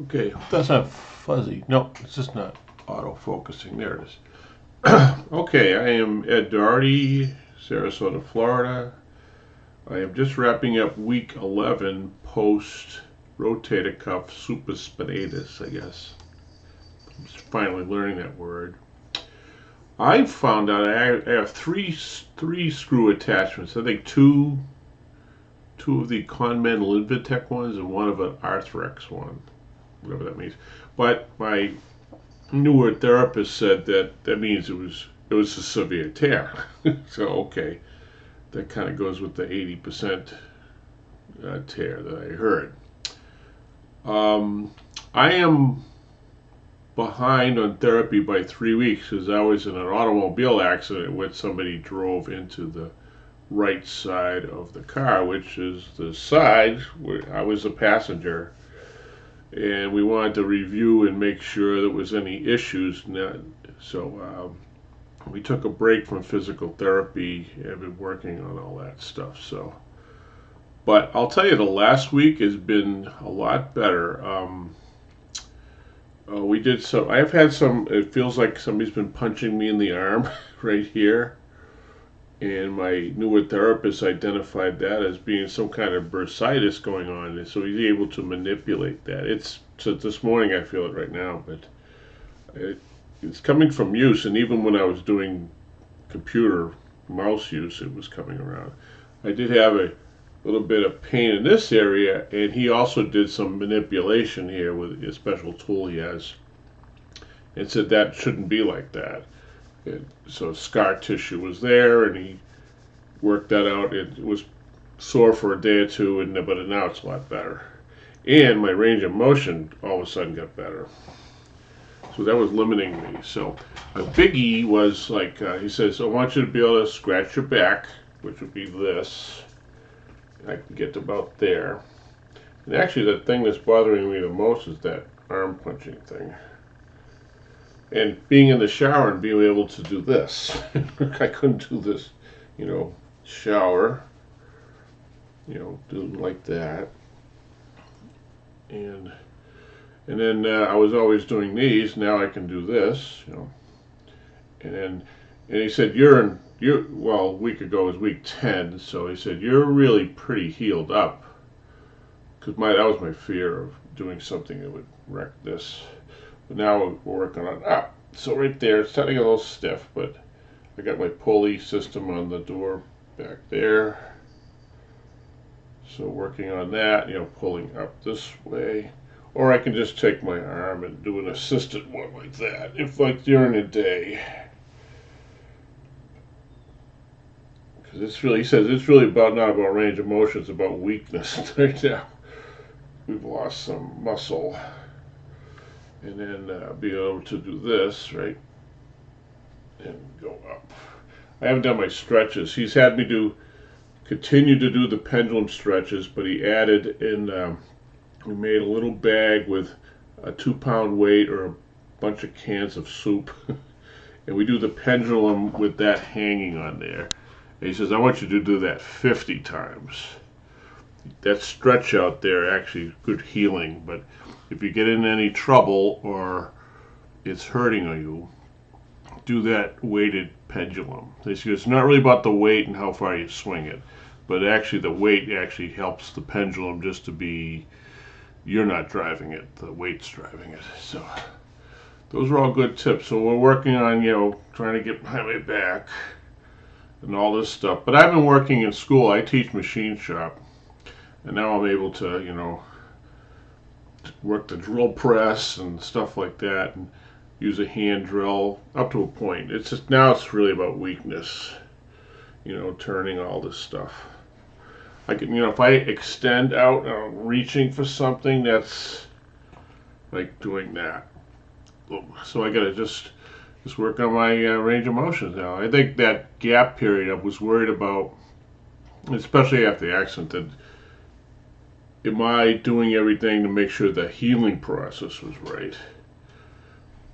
Okay, that's not fuzzy. No, it's just not auto-focusing. There it is. Okay, I am Ed Doherty, Sarasota, Florida. I am just wrapping up week 11 post rotator cuff supraspinatus, I guess. I'm just finally learning that word. I found out I have three screw attachments. I think two of the Conman Linvatec ones and one of an Arthrex one, whatever that means. But my newer therapist said that means it was a severe tear. So okay, that kind of goes with the 80% tear that I heard. Um, I am behind on therapy by 3 weeks because I was in an automobile accident where somebody drove into the right side of the car, which is the side where I was a passenger, and we wanted to review and make sure there was any issues. So we took a break from physical therapy and have been working on all that stuff. But I'll tell you, the last week has been a lot better. We did some. I've had some. It feels like somebody's been punching me in the arm right here, and my newer therapist identified that as being some kind of bursitis going on, so he's able to manipulate that. It's so this morning I feel it right now, but it's coming from use, and even when I was doing computer mouse use, it was coming around. I did have a little bit of pain in this area, and he also did some manipulation here with a special tool he has, and said that shouldn't be like that. And so scar tissue was there, and he worked that out. It was sore for a day or two, but now it's a lot better. And my range of motion all of a sudden got better. So that was limiting me. So a biggie was like, he says, I want you to be able to scratch your back, which would be this. I can get to about there. And actually, the thing that's bothering me the most is that arm punching thing. And being in the shower and being able to do this. I couldn't do this, shower, do like that. And then I was always doing these. Now I can do this, And he said, well, a week ago was week 10, so he said, you're really pretty healed up. Because that was my fear of doing something that would wreck this. But now we're working on up. So right there, it's starting to get a little stiff, but I got my pulley system on the door back there. So working on that, pulling up this way. Or I can just take my arm and do an assisted one like that, if like during the day. Because he says it's really not about range of motion, it's about weakness right now. We've lost some muscle. And then be able to do this, right? And go up. I haven't done my stretches. He's had me continue to do the pendulum stretches, but he added in, we made a little bag with a 2-pound weight or a bunch of cans of soup. And we do the pendulum with that hanging on there. And he says, I want you to do that 50 times. That stretch out there actually good healing, but if you get in any trouble or it's hurting you, do that weighted pendulum. It's not really about the weight and how far you swing it, but actually the weight actually helps the pendulum just to be, you're not driving it, the weight's driving it. So those are all good tips. So we're working on, trying to get my way back and all this stuff. But I've been working in school. I teach machine shop, and now I'm able to, work the drill press and stuff like that, and use a hand drill up to a point. It's just now it's really about weakness, turning all this stuff. I can, if I extend out and I'm reaching for something, that's like doing that. So I gotta just work on my range of motions now. I think that gap period I was worried about, especially after the accident, that am I doing everything to make sure the healing process was right?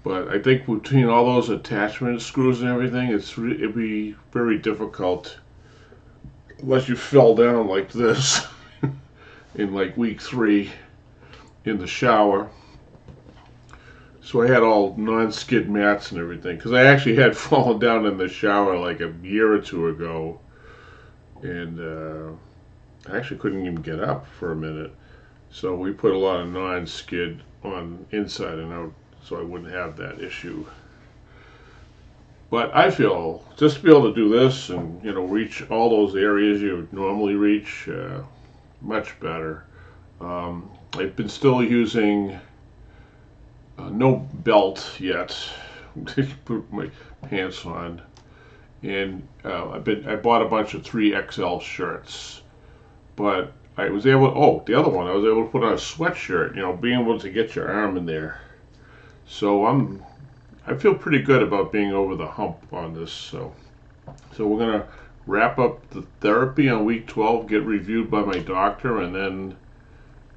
But I think between all those attachment screws and everything, it'd be very difficult unless you fell down like this in like week 3 in the shower. So I had all non-skid mats and everything because I actually had fallen down in the shower like a year or two ago, and I actually couldn't even get up for a minute. So we put a lot of non-skid on inside and out, so I wouldn't have that issue. But I feel just to be able to do this and reach all those areas you would normally reach, much better. I've been still using no belt yet to put my pants on, and I bought a bunch of 3XL shirts, but I was able. Oh, the other one I was able to put on a sweatshirt. Being able to get your arm in there. So I feel pretty good about being over the hump on this. So we're gonna wrap up the therapy on week 12, get reviewed by my doctor, and then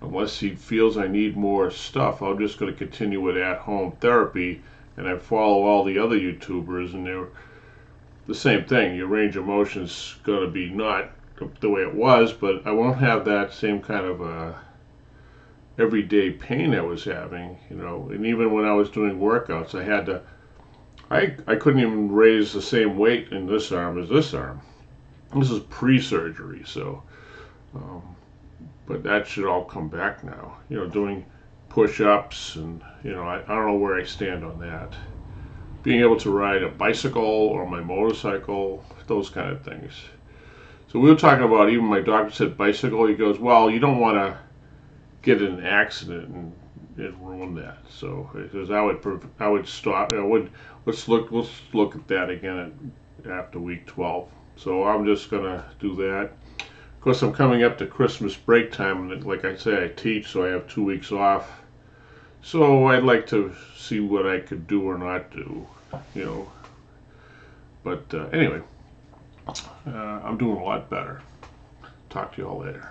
unless he feels I need more stuff, I'm just going to continue with at-home therapy. And I follow all the other YouTubers, and they're the same thing. Your range of motion's going to be not the way it was, but I won't have that same kind of everyday pain I was having. And even when I was doing workouts, I couldn't even raise the same weight in this arm as this arm. This is pre-surgery, so. But that should all come back now. Doing push-ups, and I don't know where I stand on that. Being able to ride a bicycle or my motorcycle, those kind of things. So we were talking about, even my doctor said bicycle. He goes, well, you don't want to get in an accident and ruin that. So because I would stop. Let's look at that again after week 12. So I'm just gonna do that. Of course, I'm coming up to Christmas break time, and like I say, I teach, so I have 2 weeks off. So I'd like to see what I could do or not do, But anyway, I'm doing a lot better. Talk to you all later.